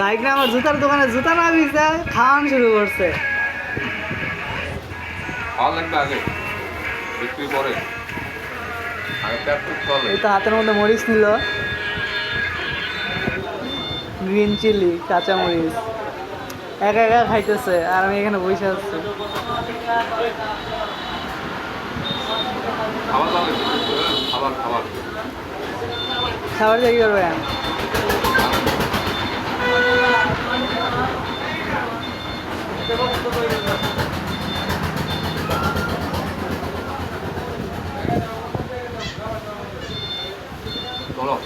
রাইক না আমার জুতার দোকানে জুতা না দিয়েছে খাওয়ান শুরু করছে। খাওয়া লাগবে আগে, বিক্রি পরে, আগে পেট ফুট চলে। এই তো হাতের মধ্যে মরিচ নিল, গ্রিন চিলি, কাঁচা মরিচ একা একা খাইতেছে আর আমি এখানে বসে আছি। খাবার দাবার খাবার খাবার খাবার দিয়ে কি করবেন? চলো।